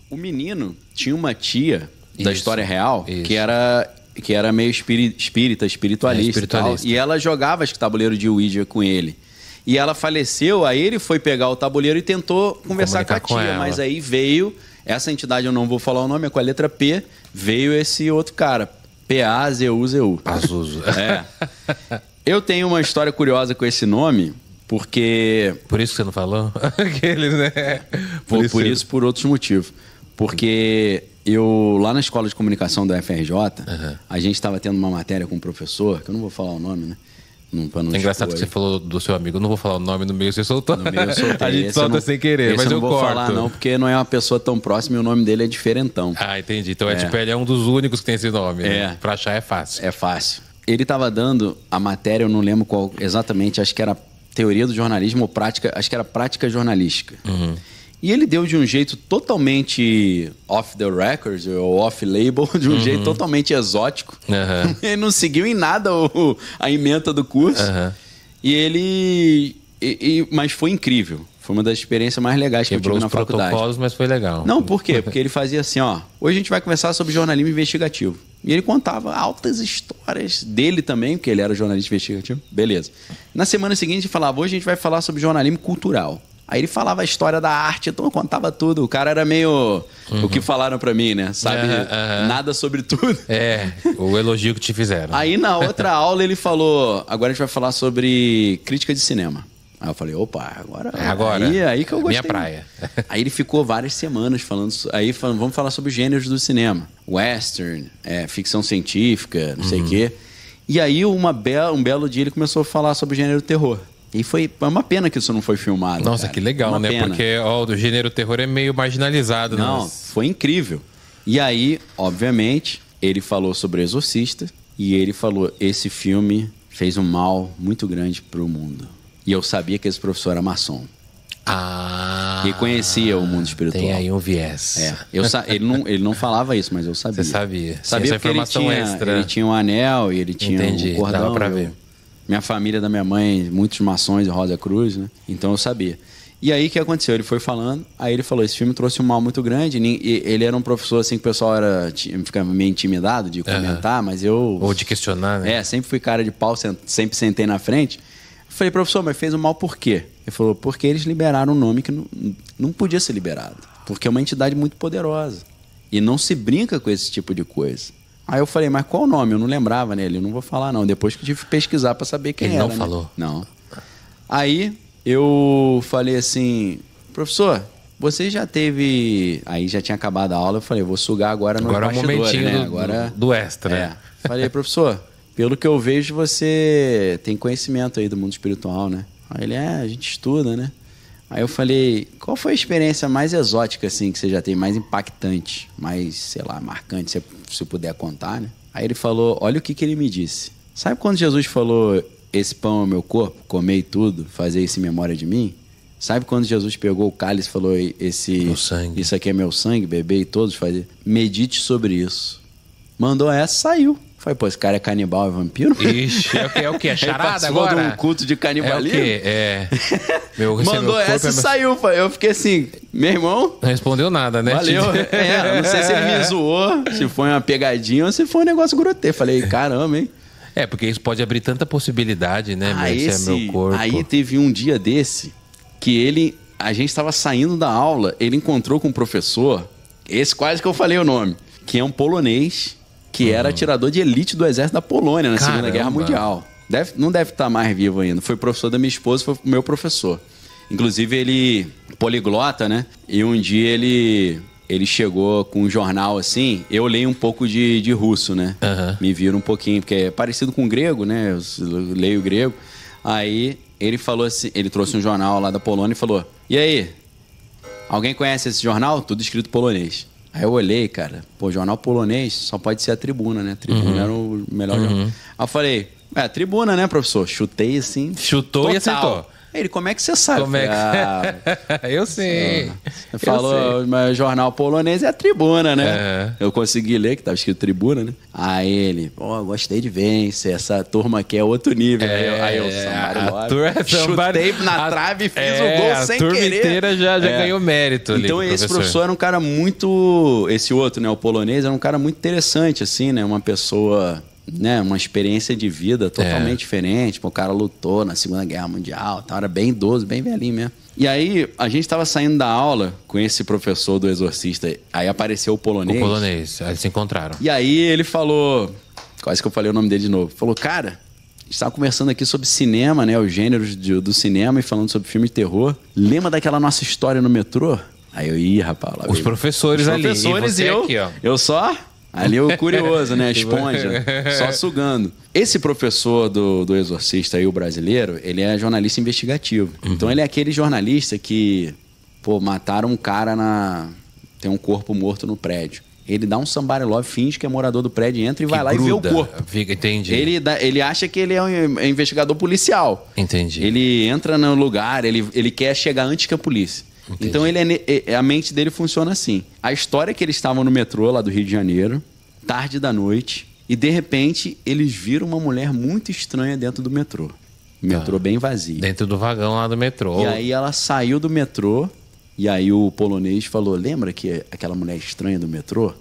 O menino tinha uma tia da Isso, história real isso. que era meio espiritualista. espiritualista. E ela jogava acho que tabuleiro de Ouija com ele. E ela faleceu, aí ele foi pegar o tabuleiro e tentou conversar com a Comunicar com tia. ela. Mas aí veio, essa entidade eu não vou falar o nome, é com a letra P, veio esse outro cara, P-A-Z-U-Z-U. Pazuzu. É. Eu tenho uma história curiosa com esse nome, porque... Por isso que você não falou? Aqueles, né? Por outros motivos. Porque eu, lá na escola de comunicação da FRJ, a gente estava tendo uma matéria com um professor, que eu não vou falar o nome, né? Pra não É engraçado expor que você aí. falou do seu amigo. Eu não vou falar o nome no meio, você soltou. No meio eu soltei. A gente Esse solta eu não- sem querer, esse mas eu eu não vou corto. falar não, porque não é uma pessoa tão próxima e o nome dele é diferentão. Ah, entendi. Então tipo, ele é um dos únicos que tem esse nome. Né? É. Pra achar é fácil. É fácil. Ele estava dando a matéria, eu não lembro qual exatamente, acho que era teoria do jornalismo ou prática, acho que era prática jornalística. E ele deu de um jeito totalmente off the records, ou off-label, de um jeito totalmente exótico. Aham. Ele não seguiu em nada a ementa do curso. Aham. E ele... mas foi incrível. Foi uma das experiências mais legais que Quebrou eu tive os na faculdade. protocolos, mas foi legal. Não, por quê? Porque ele fazia assim, ó... Hoje a gente vai conversar sobre jornalismo investigativo. E ele contava altas histórias dele também, porque ele era jornalista investigativo. Beleza. Na semana seguinte ele falava, hoje a gente vai falar sobre jornalismo cultural. Aí ele falava a história da arte, então contava tudo. O cara era meio... O que falaram pra mim, né? Sabe? Nada sobre tudo. É, o elogio que te fizeram. Aí na outra aula ele falou, agora a gente vai falar sobre crítica de cinema. Aí eu falei, opa, agora... É agora. Aí que eu gostei. Minha praia. Aí ele ficou várias semanas falando... Aí falando, vamos falar sobre os gêneros do cinema. Western, ficção científica, não sei o quê. E aí um belo dia ele começou a falar sobre o gênero terror. E foi uma pena que isso não foi filmado. Nossa, cara. que legal, Uma né? pena. Porque o gênero terror é meio marginalizado. Não, Nas... foi incrível. E aí, obviamente, ele falou sobre o Exorcista. E ele falou, esse filme fez um mal muito grande pro mundo. E eu sabia que esse professor era maçom. Ah... E conhecia o mundo espiritual. Tem aí um viés. Ele não falava isso, mas eu sabia. Você sabia. Sabia Essa porque ele informação tinha, extra. ele tinha um anel e ele tinha Entendi, um cordão. dava pra ver. Minha família da minha mãe, muitos maçons e Rosa Cruz, né? Então eu sabia. E aí o que aconteceu? Ele foi falando, aí ele falou, esse filme trouxe um mal muito grande. E ele era um professor assim que o pessoal ficava meio intimidado de comentar, mas eu... Ou de questionar, né? sempre fui cara de pau, sempre sentei na frente. Eu falei, professor, mas fez um mal por quê? Ele falou, porque eles liberaram um nome que não podia ser liberado. Porque é uma entidade muito poderosa. E não se brinca com esse tipo de coisa. Aí eu falei, mas qual o nome? Eu não lembrava nele. Eu não vou falar, não. Depois que eu tive que pesquisar pra saber quem Ele era. não né? falou? Não. Aí eu falei assim, professor, você já teve... Aí já tinha acabado a aula. Eu falei, vou sugar agora no Agora é um bastidor, momentinho né? Agora... do extra. né? Falei, professor, pelo que eu vejo, você tem conhecimento aí do mundo espiritual, né? Aí ele, a gente estuda, né? Aí eu falei, qual foi a experiência mais exótica, assim, que você já tem, mais impactante, mais, sei lá, marcante, se puder contar, né? Aí ele falou, olha o que ele me disse. Sabe quando Jesus falou, esse pão é o meu corpo, comei tudo, fazer isso em memória de mim? Sabe quando Jesus pegou o cálice e falou, Meu sangue. isso aqui é meu sangue, bebê e todos fazer? Medite sobre isso. Mandou essa, saiu. Falei, pô, esse cara é canibal, é vampiro? Ixi, é o quê? É charada Ele participou agora? de um culto de canibalismo? É o quê? Mandou essa e saiu. Eu fiquei assim, meu irmão... Não respondeu nada, né? Valeu. Eu não sei se ele me zoou, se foi uma pegadinha ou se foi um negócio grotesco. Falei, caramba, hein? Porque isso pode abrir tanta possibilidade, né? Esse é meu corpo. Aí teve um dia desse que a gente estava saindo da aula, ele encontrou com um professor, esse quase que eu falei o nome, que é um polonês, que era atirador de elite do exército da Polônia na Segunda Guerra Mundial. Não deve estar mais vivo ainda. Foi professor da minha esposa, foi meu professor. Inclusive, ele poliglota, né? E um dia ele chegou com um jornal assim. Eu leio um pouco de russo, né? Me vira um pouquinho, porque é parecido com o grego, né? Eu leio grego. Aí ele falou assim: ele trouxe um jornal lá da Polônia e falou: e aí? Alguém conhece esse jornal? Tudo escrito polonês. Aí eu olhei, cara, jornal polonês só pode ser a Tribuna, né? Tribuna era o melhor jornal. Aí eu falei, Tribuna, né, professor? Chutei assim. Chutou total. e acertou. Ele, como é que você sabe? Como é que... Eu sei. Você falou, mas jornal polonês é a Tribuna, né? Eu consegui ler, que tava escrito Tribuna, né? Aí ele, gostei de ver, hein? Essa turma aqui é outro nível. Aí eu chutei na trave e fiz o gol sem querer. A turma inteira já ganhou mérito ali. Então esse professor era um cara muito... Esse outro, né? O polonês, era um cara muito interessante, assim, né? Uma pessoa... Né, uma experiência de vida totalmente diferente. O cara lutou na Segunda Guerra Mundial, era bem idoso, bem velhinho mesmo. E aí, a gente estava saindo da aula com esse professor do Exorcista. Aí apareceu o polonês. O polonês, aí se encontraram. E aí ele falou, quase que eu falei o nome dele de novo. Falou, cara, a gente estava conversando aqui sobre cinema, né, os gêneros do cinema e falando sobre filme de terror. Lembra daquela nossa história no metrô? Aí eu, rapaz, lá os professores ali. Os professores e eu, aqui, ó. Eu só... Ali o curioso, né? A esponja, só sugando. Esse professor do Exorcista aí, o brasileiro, ele é jornalista investigativo. Então ele é aquele jornalista que, mataram um cara tem um corpo morto no prédio. Ele dá um somebody love, finge que é morador do prédio, entra e vai lá e vê o corpo. Entendi. Ele acha que ele é um investigador policial. Entendi. Ele entra no lugar, ele quer chegar antes que a polícia. Entendi. Então a mente dele funciona assim. A história é que eles estavam no metrô lá do Rio de Janeiro, tarde da noite, e de repente eles viram uma mulher muito estranha dentro do metrô. Metrô bem vazio. Dentro do vagão lá do metrô. E aí ela saiu do metrô, e aí o polonês falou, lembra que aquela mulher estranha do metrô?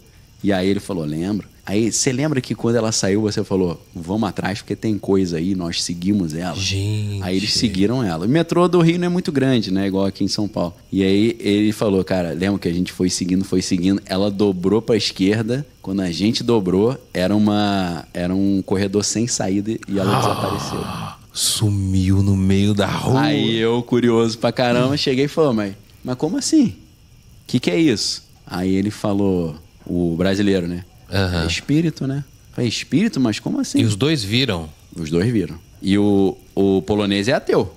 E aí ele falou, lembro. Aí você lembra que quando ela saiu você falou, vamos atrás porque tem coisa aí, nós seguimos ela. Gente. Aí eles seguiram ela. O metrô do Rio não é muito grande, né? Igual aqui em São Paulo. E aí ele falou, cara, lembra que a gente foi seguindo. Ela dobrou pra esquerda. Quando a gente dobrou, era um corredor sem saída e ela desapareceu. Sumiu no meio da rua. Aí eu, curioso pra caramba, cheguei e falei, mas como assim? O que é isso? Aí ele falou, o brasileiro, né? É espírito, né? Falei, espírito? Mas como assim? E os dois viram? Os dois viram. E o polonês é ateu.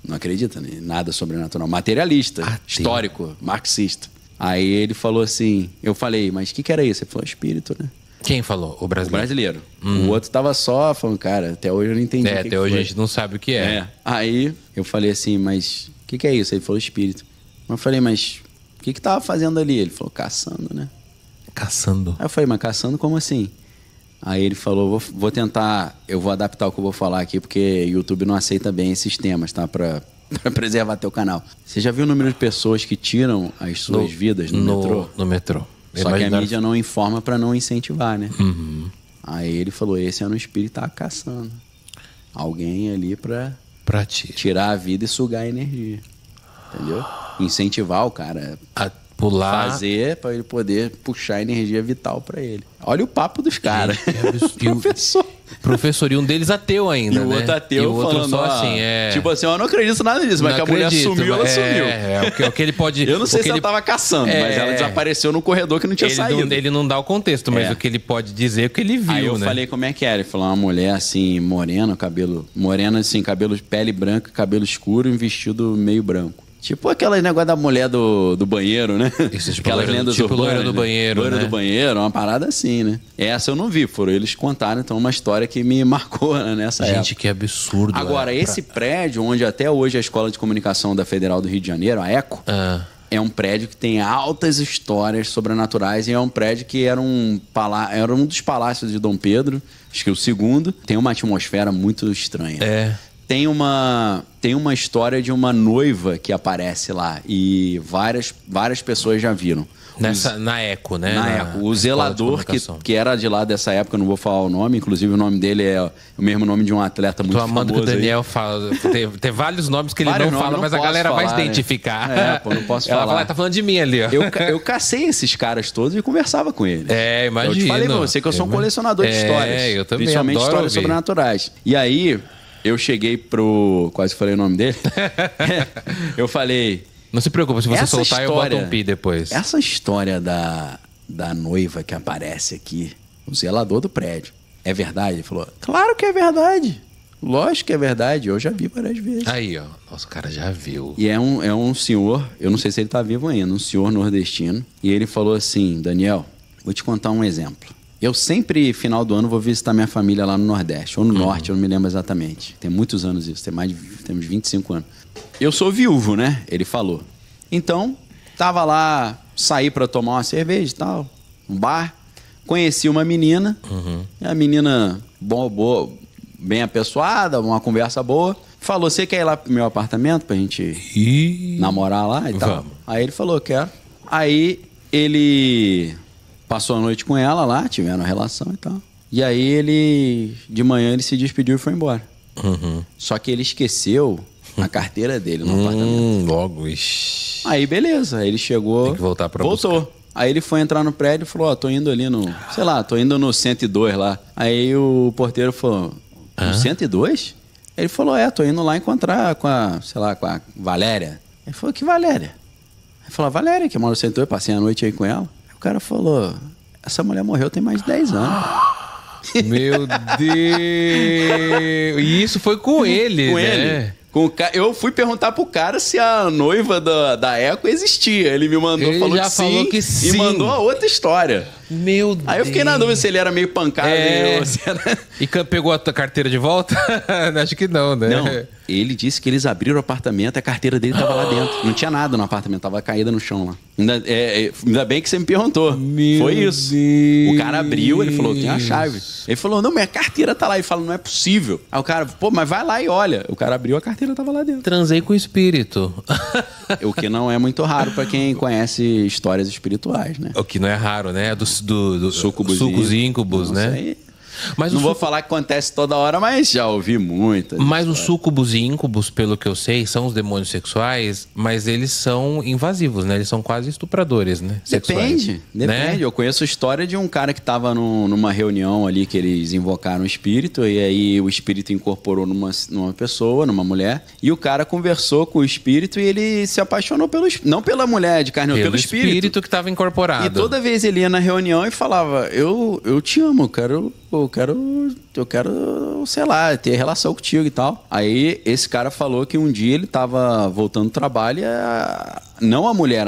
Não acredita em nada sobrenatural. Materialista, histórico, marxista. Aí ele falou assim... Eu falei, mas o que era isso? Ele falou, espírito, né? Quem falou? O brasileiro? O brasileiro. O outro tava só falando, cara, até hoje eu não entendi. Até hoje a gente não sabe o que é. Aí eu falei assim, mas o que é isso? Ele falou, espírito. Eu falei, mas o que tava fazendo ali? Ele falou, caçando, né? Caçando. Aí eu falei, mas caçando como assim? Aí ele falou, vou tentar, eu vou adaptar o que eu vou falar aqui, porque o YouTube não aceita bem esses temas, tá? Pra preservar teu canal. Você já viu o número de pessoas que tiram as suas vidas no metrô? No metrô. Só que a mídia não informa pra não incentivar, né? Aí ele falou, esse ano o espírito tá caçando alguém ali pra tirar a vida e sugar a energia. Entendeu? Incentivar o cara a pular, fazer para ele poder puxar energia vital para ele. Olha o papo dos caras. Professor, e um deles ateu ainda, e o outro ateu, e o outro falando só assim, tipo assim, eu não acredito nada disso, mas que a mulher sumiu, ela sumiu. O que ele pode... Eu não sei se ela tava caçando, mas ela desapareceu no corredor que não tinha saído. Ele não dá o contexto, mas o que ele pode dizer é o que ele viu, Aí eu falei como é que era. Ele falou, uma mulher assim, morena, assim, cabelo, pele branca, cabelo escuro e um vestido meio branco. Tipo aquele negócio da mulher do banheiro, né? Isso, tipo aquelas lendas urbanas, loira do banheiro, loira do banheiro, uma parada assim, né? Essa eu não vi, foram eles contaram, então, uma história que me marcou, né, nessa época. Gente, que absurdo. Agora, esse prédio, onde até hoje a Escola de Comunicação da Federal do Rio de Janeiro, a ECO, é um prédio que tem altas histórias sobrenaturais e é um prédio que era um dos palácios de Dom Pedro, acho que o segundo. Tem uma atmosfera muito estranha. Tem uma história de uma noiva que aparece lá e várias pessoas já viram. Na ECO, né? Na ECO. O zelador, que era de lá dessa época, não vou falar o nome, inclusive o nome dele é o mesmo nome de um atleta muito famoso. Tô amando que o Daniel fala. Tem vários nomes que ele não fala, mas a galera vai se identificar. Não posso Ela falar. Fala, tá falando de mim ali, ó. Eu cacei esses caras todos e conversava com eles. Imagina. Eu te falei pra você que eu sou um colecionador de histórias. Eu também. Principalmente histórias sobrenaturais. E aí... Eu cheguei quase falei o nome dele. Eu falei... Não se preocupe, se você soltar, eu boto um pi depois. Essa história da noiva que aparece aqui, o zelador do prédio, é verdade? Ele falou, claro que é verdade. Lógico que é verdade, eu já vi várias vezes. Aí, ó, nosso cara já viu. E é um senhor, eu não sei se ele tá vivo ainda, um senhor nordestino. E ele falou assim, Daniel, vou te contar um exemplo. Eu sempre, final do ano, vou visitar minha família lá no Nordeste, ou no Norte, eu não me lembro exatamente. Tem muitos anos isso, temos 25 anos. Eu sou viúvo, né? Ele falou. Então, tava lá, saí pra tomar uma cerveja e tal, um bar. Conheci uma menina, a menina boa, bem apessoada, uma conversa boa. Falou, você quer ir lá pro meu apartamento pra gente namorar lá e tal? Vamos. Aí ele falou, quero. Aí ele passou a noite com ela lá, tiveram relação e tal. E aí ele, de manhã, ele se despediu e foi embora. Só que ele esqueceu a carteira dele no apartamento. Logo, ixi. Aí beleza, aí ele chegou, Tem que voltar pra voltou. buscar. Aí ele foi entrar no prédio e falou, tô indo ali no, sei lá, tô indo no 102 lá. Aí o porteiro falou, no 102? Ele falou, tô indo lá encontrar com a, sei lá, com a Valéria. Ele falou, que Valéria? Ele falou, a Valéria, que mora no 102, passei a noite aí com ela. Aí o cara falou, essa mulher morreu tem mais de 10 anos. Meu Deus! E isso foi com ele, Com né? ele. Eu fui perguntar pro cara se a noiva da Eco existia. Ele me mandou, Ele já falou que sim. E mandou a outra história. Meu Deus. Aí eu fiquei na dúvida se ele era meio pancado. Ou se era... E pegou a tua carteira de volta? Acho que não, né? Não, ele disse que eles abriram o apartamento e a carteira dele tava lá dentro. Não tinha nada no apartamento, tava caída no chão lá. Ainda bem que você me perguntou. Foi isso. Deus. O cara abriu, ele falou, tem a chave. Ele falou, não, minha carteira tá lá. Ele falou, não é possível. Aí o cara, pô, mas vai lá e olha. O cara abriu, a carteira tava lá dentro. Transei com o espírito. O que não é muito raro pra quem conhece histórias espirituais, né? O que não é raro, né? Do Sucubus e íncubus, Nossa, né? aí... Mas não vou falar que acontece toda hora, mas já ouvi muitas. Mas os súcubus e íncubos, pelo que eu sei, são os demônios sexuais, mas eles são invasivos, né? Eles são quase estupradores, né? Sexuais, Depende. né? Eu conheço a história de um cara que estava numa reunião ali que eles invocaram o espírito, e aí o espírito incorporou numa pessoa, numa mulher, e o cara conversou com o espírito e ele se apaixonou não pela mulher de carne, pelo espírito que estava incorporado. E toda vez ele ia na reunião e falava, eu te amo, eu quero, sei lá, ter relação contigo e tal. Aí esse cara falou que um dia ele tava voltando do trabalho e não a mulher,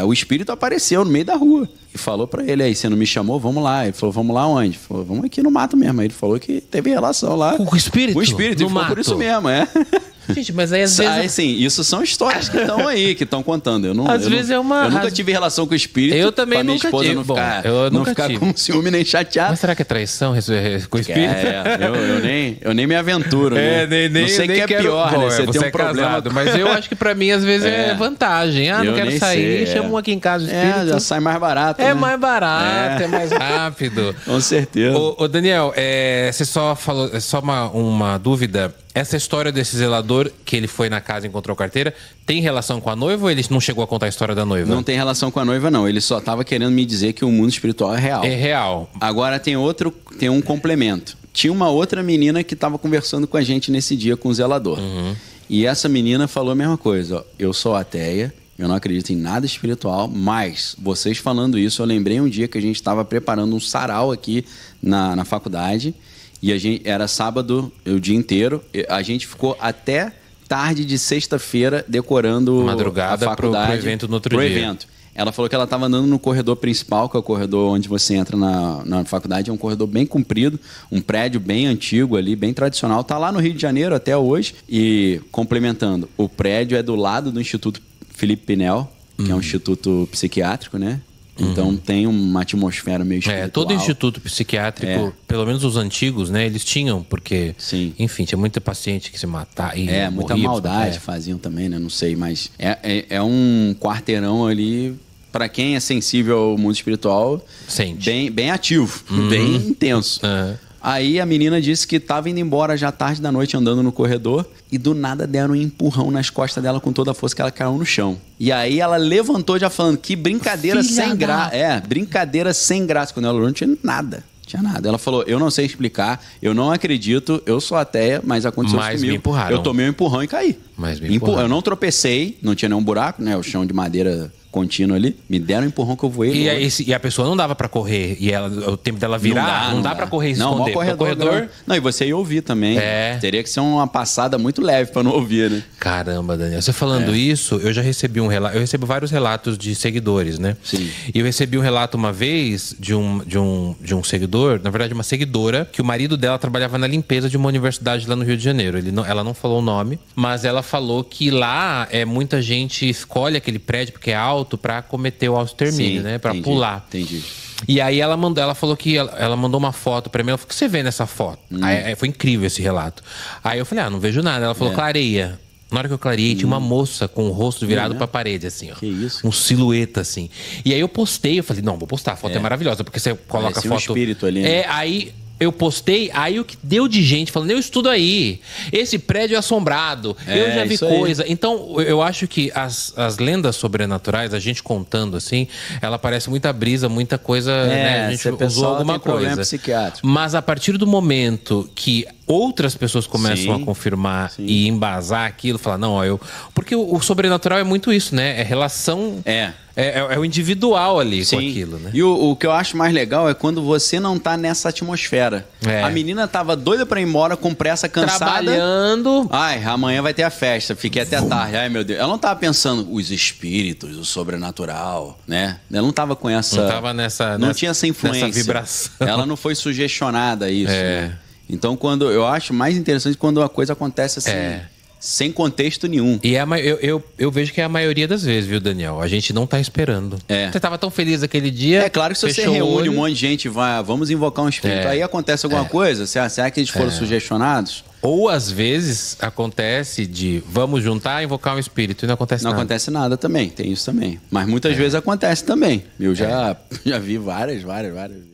o espírito apareceu no meio da rua. E falou pra ele, aí, você não me chamou? Vamos lá. Ele falou, vamos lá onde? Ele falou, vamos aqui no mato mesmo. Aí ele falou que teve relação lá. Com o espírito? Com o espírito, no ele falou por isso mesmo, Gente, mas aí às vezes... Aí, sim, isso são histórias que estão aí, que estão contando. Eu nunca tive relação com o espírito. Eu também pra minha nunca esposa tive. não ficar com ciúme nem chateado. Mas será que é traição com o espírito? Eu nem me aventuro, né? Não sei o que é pior, né? Você tem um problema. Casado, mas eu acho que pra mim, às vezes, é vantagem. Não quero sair, chama um aqui em casa o espírito. Já sai mais barato, É né? mais barato, é mais rápido. Com certeza. Ô Daniel, você só falou, só uma dúvida. Essa história desse zelador, que ele foi na casa e encontrou carteira, tem relação com a noiva ou ele não chegou a contar a história da noiva? Não tem relação com a noiva, não. Ele só estava querendo me dizer que o mundo espiritual é real. É real. Agora tem um complemento. Tinha uma outra menina que estava conversando com a gente nesse dia com o zelador. E essa menina falou a mesma coisa. Ó, eu sou ateia, eu não acredito em nada espiritual, mas vocês falando isso, eu lembrei um dia que a gente estava preparando um sarau aqui na faculdade. E era sábado, o dia inteiro. A gente ficou até tarde de sexta-feira decorando madrugada a faculdade pro evento no outro dia. Evento. Ela falou que ela estava andando no corredor principal, que é o corredor onde você entra na faculdade. É um corredor bem comprido, um prédio bem antigo ali, bem tradicional. Está lá no Rio de Janeiro até hoje. E, complementando, o prédio é do lado do Instituto Felipe Pinel, que é um instituto psiquiátrico, né? Então tem uma atmosfera meio espiritual. Todo instituto psiquiátrico, pelo menos os antigos, né? Eles tinham, porque, enfim, tinha muita paciente que se matava. Muita maldade faziam também, né? Não sei, mas é um quarteirão ali, para quem é sensível ao mundo espiritual, bem ativo, bem intenso. Aí a menina disse que estava indo embora já tarde da noite andando no corredor e do nada deram um empurrão nas costas dela com toda a força que ela caiu no chão. E aí ela levantou já falando que brincadeira sem graça. Brincadeira sem graça. Quando ela olhou não tinha nada. Ela falou, eu não sei explicar, eu não acredito, eu sou ateia, mas aconteceu isso comigo. Me empurraram. Eu tomei um empurrão e caí. Mas me empurraram. Eu não tropecei, não tinha nenhum buraco, né? O chão de madeira contínuo ali, me deram um empurrão que eu voei. E a pessoa não dava pra correr. E o tempo dela virar, não dá pra correr e se esconder. Não, corredor. Não, e você ia ouvir também. Teria que ser uma passada muito leve pra não ouvir, né? Caramba, Daniel. Você falando isso, eu já recebi um relato. Eu recebo vários relatos de seguidores, né? Sim. E eu recebi um relato uma vez de um seguidor, na verdade, uma seguidora, que o marido dela trabalhava na limpeza de uma universidade lá no Rio de Janeiro. Ela não falou o nome, mas ela falou que lá muita gente escolhe aquele prédio porque é alto pra cometer o auto-extermínio, né? Pra pular. Entendi. E aí ela falou que ela mandou uma foto pra mim. Ela falou: o que você vê nessa foto? Aí, foi incrível esse relato. Aí eu falei: não vejo nada. Ela falou: clareia. Na hora que eu clareei, tinha uma moça com o rosto virado pra parede, assim, ó. Que isso? Um silhueta, assim. E aí eu postei, eu falei: não, vou postar, a foto é maravilhosa, porque você coloca a foto. Um espírito ali, né? Aí eu postei, aí o que deu de gente falando: eu estudo aí, esse prédio é assombrado, eu já vi coisa. Então, eu acho que as lendas sobrenaturais, a gente contando assim, ela parece muita brisa, muita coisa, né? A gente usou alguma coisa. Mas a partir do momento que outras pessoas começam a confirmar e embasar aquilo, falar: não, ó, porque o sobrenatural é muito isso, né? É relação. É o individual ali com aquilo, né? E o que eu acho mais legal é quando você não tá nessa atmosfera. A menina tava doida pra ir embora, com pressa, cansada. Trabalhando. Ai, amanhã vai ter a festa, fiquei até tarde. Ai, meu Deus. Ela não tava pensando os espíritos, o sobrenatural, né? Ela não tava com essa... Não tava nessa... Não tinha essa influência. Nessa vibração. Ela não foi sugestionada a isso. Né? Então, eu acho mais interessante quando a coisa acontece assim... Sem contexto nenhum. E eu vejo que é a maioria das vezes, viu, Daniel? A gente não tá esperando. Você tava tão feliz aquele dia. É claro que se você reúne um monte de gente e vamos invocar um espírito, aí acontece alguma coisa, será que eles foram sugestionados? Ou às vezes acontece de vamos juntar e invocar um espírito e não acontece nada. Não acontece nada também, tem isso também. Mas muitas vezes acontece também. Eu já vi várias vezes.